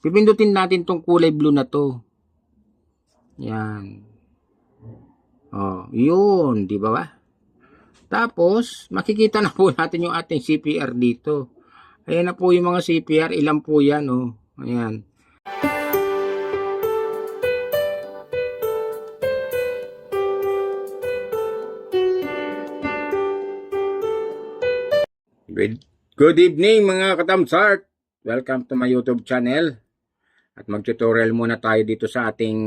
Pipindutin natin tong kulay blue na to. Yan. Oh, yun, di ba ba? Tapos, makikita na po natin yung ating CPR dito. Ayan na po yung mga CPR, ilan po yan, oh. Ayan. Good evening mga katamsart! Welcome to my YouTube channel. At mag-tutorial muna tayo dito sa ating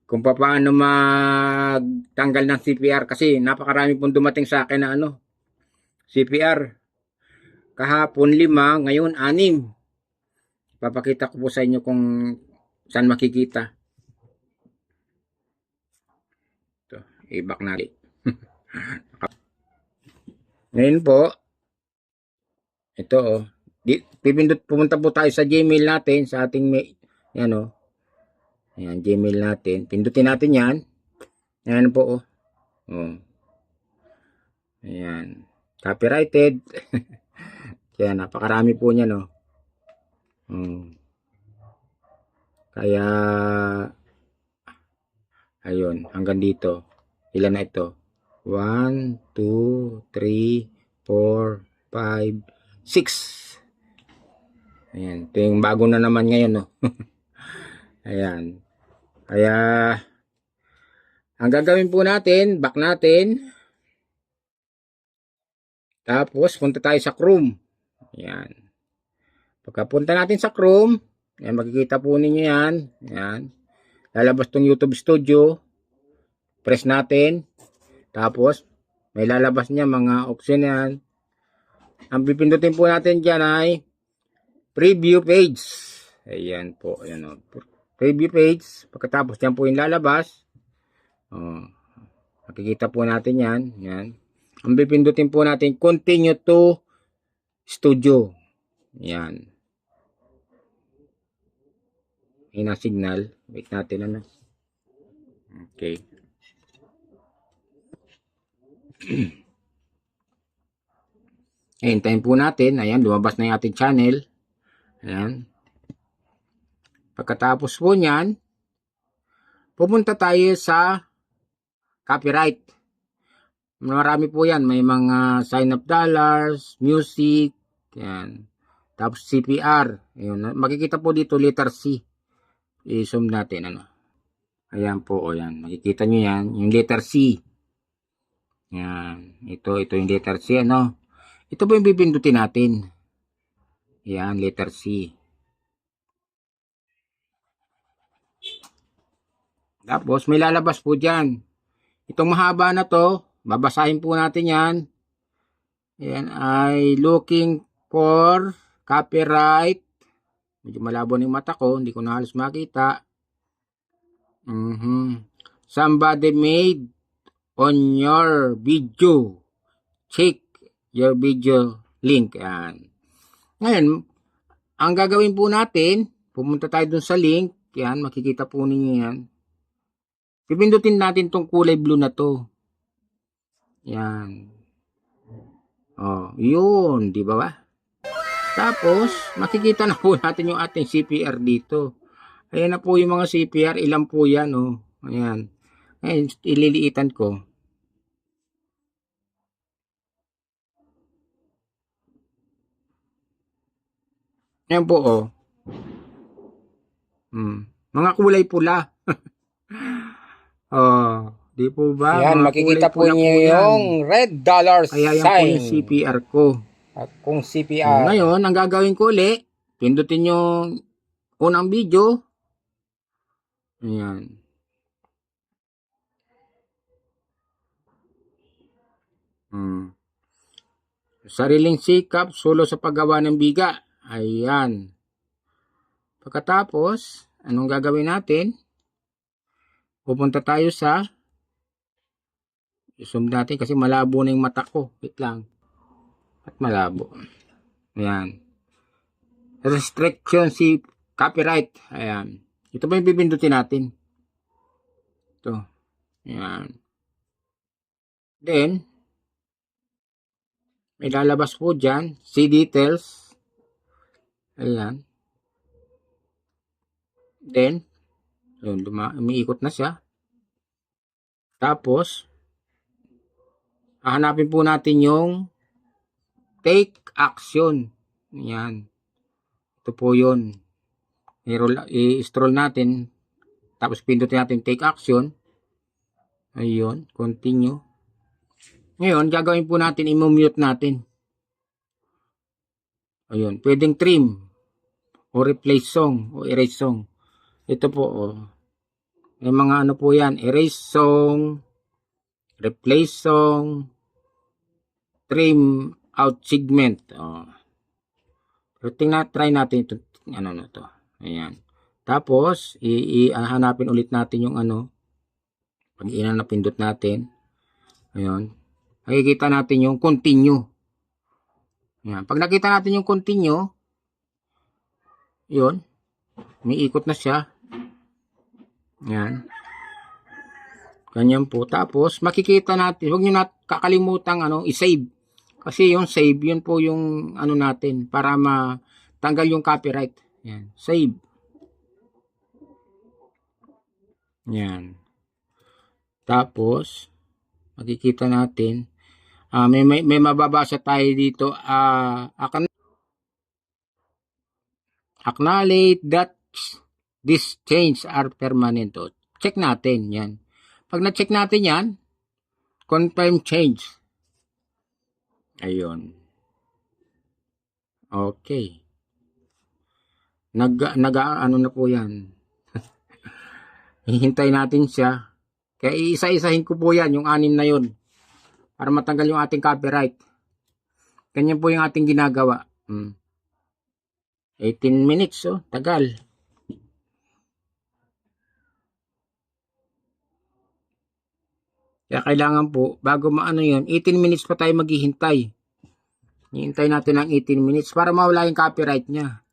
kung paano magtanggal ng CPR kasi napakarami pong dumating sa akin na CPR. Kahapon 5, ngayon 6. Papakita ko po sa inyo kung saan makikita. Ito, i-back natin. Ngayon po, ito pumunta po tayo sa Gmail natin, sa ating yan ayan, Gmail natin. Pindutin natin yan. Ayan po ayan. Copyrighted. Kaya napakarami po niyan Kaya ayun, hanggang dito. Ilan na ito? 1, 2, 3, 4, 5, 6. Ayan, ito yung bago na naman ngayon Ayan. Kaya ang gagawin po natin, back natin. Tapos punta tayo sa Chrome. Ayan. Pagkapunta natin sa Chrome, ayan, makikita po ninyo yan. Ayan. Lalabas tong YouTube Studio. Press natin. Tapos may lalabas niya mga option yan. Ang pipindutin po natin dyan ay preview page. Ayan po. Ayan preview page. Pagkatapos yan po yung lalabas. Makikita po natin yan. Yan. Ang pipindutin po natin, continue to studio. Yan. May na signal. Wait natin Okay. Hintayin po natin. Ayan, lumabas na yung ating channel. Ayan. Pagkatapos po niyan, pupunta tayo sa copyright. Marami po yan. May mga sign up dollars, music, yan. Tapos CPR. Ayan. Makikita po dito letter C. I-zoom natin. Ayan po. Ayan. Makikita nyo yan. Yung letter C. Yan. Ito yung letter C. Ito po yung pipindutin natin. Yan. Letter C. Tapos may lalabas po dyan. Itong mahaba na to, babasahin po natin yan. Yan ay looking for copyright. Medyo malabo ng mata ko, hindi ko na halos makita. Somebody made on your video. Check your video link. Yan. Ngayon, ang gagawin po natin, pumunta tayo dun sa link. Yan, makikita po ninyo yan. Pipindutin natin tong kulay blue na to. Yan. Yun, di ba ba? Tapos, makikita na po natin yung ating CPR dito. Ayan na po yung mga CPR, ilan po yan, Ayan. Ayan, ililiitan ko. Ayan po, mga kulay pula. Di po ba? Yan, makikita po niyo yung red dollar sign. Kaya yan po yung CPR ko. At kung CPR. Ngayon, ang gagawin ko ulit, pindutin yung unang video. Ayan. Sariling sikap, solo sa paggawa ng biga. Ayan. Pagkatapos, anong gagawin natin? Pupunta tayo sa zoom natin kasi malabo na yung mata ko. Wait lang. At malabo. Ayan. Restriction si copyright. Ayan. Ito pa yung pipindutin natin. Ito. Ayan. Then, may lalabas po dyan. See details. Ayan. Then, yun, umiikot na siya. Tapos, hahanapin po natin yung take action. Ayan. Ito po yun. I-scroll natin. Tapos pindutin natin take action. Ayun. Continue. Ngayon, gagawin po natin, i-mute natin. Ayun. Pwedeng trim. O replace song. O erase song. Ito po. May mga ano po yan. Erase song. Replace song. Trim out segment. Pero try natin ito. Ano na to. Ayan. Tapos, hanapin ulit natin yung ano. Pag napindot natin. Ayun. Makikita natin yung continue. Ayan. Pag nakita natin yung continue, yun. May ikot na siya. Ayan. Ganyan po. Tapos, makikita natin, huwag nyo na kakalimutang i-save. Kasi yung save, yun po yung ano natin, para matanggal yung copyright. Ayan. Save. Ayan. Tapos, makikita natin, may mababasa tayo dito, acknowledge that these changes are permanent. Check natin yan. Pag na-check natin yan, confirm change. Ayun. Okay. Ano na po yan. Hihintay natin siya. Kaya isa-isahin ko po yan, yung 6 na yun. Para matanggal yung ating copyright. Ganyan po yung ating ginagawa. 18 minutes, tagal. Kaya kailangan po, bago maano yun, 18 minutes pa tayo maghihintay. Hihintay natin ng 18 minutes para mawala yung copyright niya.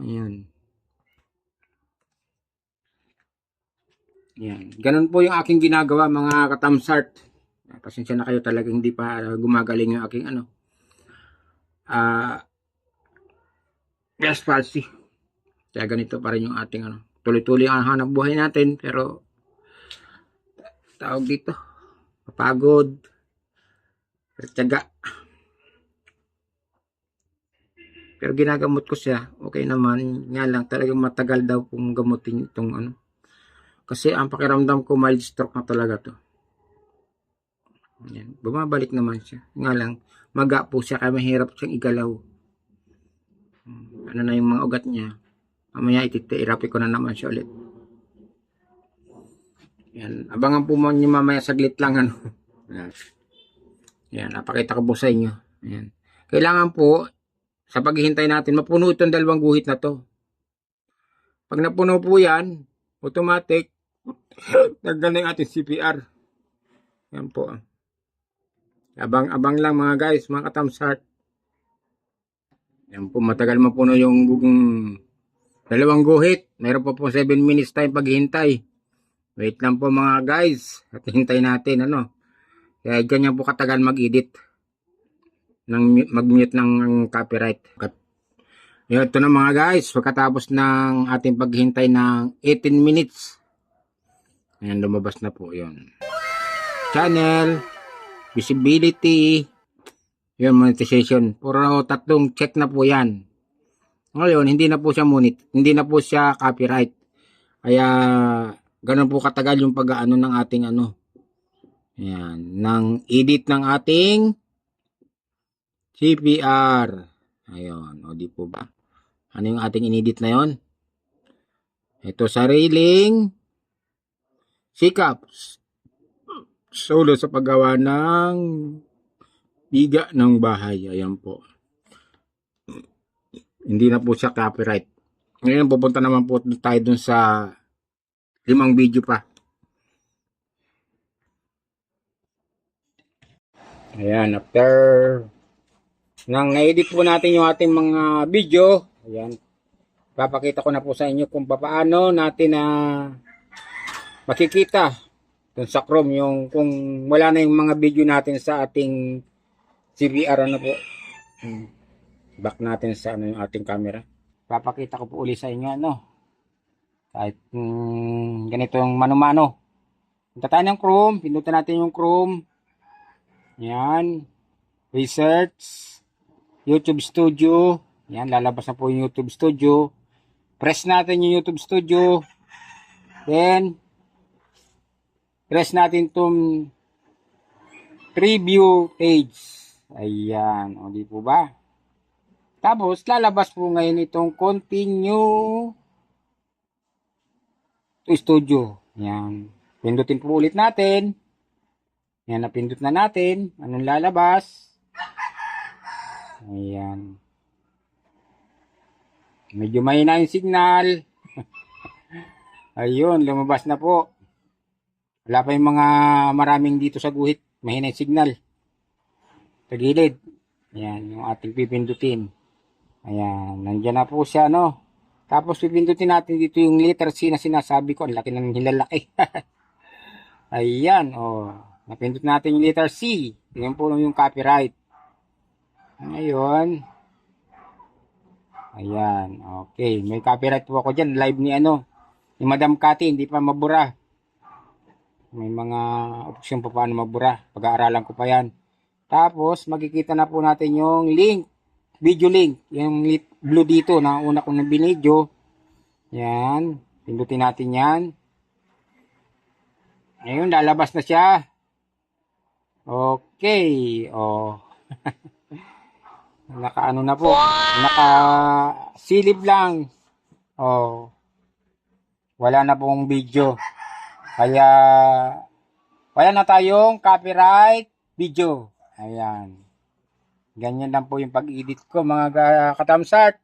Ayan. Ayan. Ganun po yung aking ginagawa, mga katamsart. Pasensya na kayo, talagang hindi pa gumagaling yung aking gas palsy. Kaya ganito pa rin yung ating tuloy-tuloy ang hanap buhay natin, pero tawag dito, mapagod, tiyaga. Pero ginagamot ko siya, okay naman. Nga lang, talagang matagal daw kung gamutin itong kasi ang pakiramdam ko, mild stroke na talaga to. Yan. Bumabalik naman siya. Nga lang, maga po siya, kaya mahirap siyang igalaw. Ano na yung mga ugat niya. Mamaya ititirapi ko na naman siya ulit. Yan. Abangan po mo nyo mamaya saglit lang. Yan. Napakita ko po sa inyo. Yan. Kailangan po, sa paghihintay natin, mapuno itong 2 guhit na to. Pag napuno po yan, automatic, naggal na yung ating CPR. Yan po. Abang-abang lang mga guys, mga katamsart. Yan po, matagal mapuno yung 2 guhit. Mayroon pa po 7 minutes time paghihintay. Wait lang po mga guys. At hintay natin, Kaya ganyan po katagal mag-edit. Mag-mute ng copyright. Ito na mga guys, pagkatapos ng ating paghihintay ng 18 minutes. Ayan, lumabas na po yun. Channel, visibility, yun, monetization. Puro 3 check na po yan. Ngayon, hindi na po siya copyright. Kaya, ganun po katagal yung pag-ano ng ating Ayan, ng edit ng ating CPR. Ayun, di po ba? Ano yung ating inedit na yon? Ito, sariling sikap. Solo sa paggawa ng biga ng bahay. Ayan po. Hindi na po siya copyright. Ngayon, pupunta naman po tayo dun sa 5 video pa. Ayan, after nang na-edit po natin yung ating mga video, ayan, papakita ko na po sa inyo kung paano natin makikita dun sa Chrome yung kung wala na yung mga video natin sa ating CPR po. back natin sa ano yung ating camera. Papakita ko po uli sa inyo ano. Kahit ganitong mano-mano. Punta tayo ng Chrome, pindutin natin yung Chrome. Yan. Research. YouTube Studio. Yan, lalabas na po yung YouTube Studio. Press natin yung YouTube Studio. Then, press natin itong preview page. Ayan. O, di po ba? Tapos, lalabas po ngayon itong continue to studio. Yan. Pindutin po ulit natin. Yan, napindot na natin. Anong lalabas? Ayan. Medyo mahina yung signal. Ayun, lumabas na po. Wala pa yung mga maraming dito sa guhit. Mahina yung signal. Sa gilid. Ayan, yung ating pipindutin. Ayan, nandyan na po siya, no? Tapos pipindutin natin dito yung letter C na sinasabi ko. Ang laki ng hilalaki. Ayan, oh. Napindot natin yung letter C. Yan po yung copyright. Ngayon. Ayan, okay. May copyright po ako dyan. Live ni ano. Ni Madam Cathy, hindi pa mabura. May mga opsyon pa paano mabura. Pag-aaralan ko pa yan. Tapos, makikita na po natin yung link. Video link. Yung blue dito na una kong binidyo. Yan. Pindutin natin yan. Ayun, lalabas na siya. Okay. Oh. Nakaano na po. Nakasilip lang. Oh. Wala na pong video. Kaya wala na tayong copyright video. Ayan. Ganyan lang po yung pag-edit ko mga katamsart.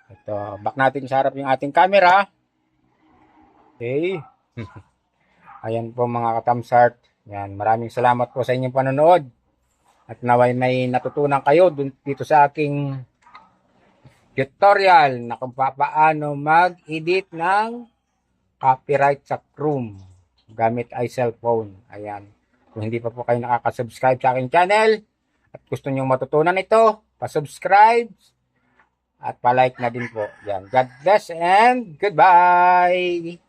Ito, back natin sa harap yung ating camera. Okay. Ayan po mga katamsart. Yan, maraming salamat po sa inyong panonood. At naway may natutunan kayo dito sa aking tutorial na kung paano mag-edit ng copyright sa Chrome gamit ay cellphone. Ayan. Kung hindi pa po kayo nakaka-subscribe sa aking channel at gusto niyo matutunan ito, pa-subscribe at pa-like na din po. Yan. God bless and goodbye!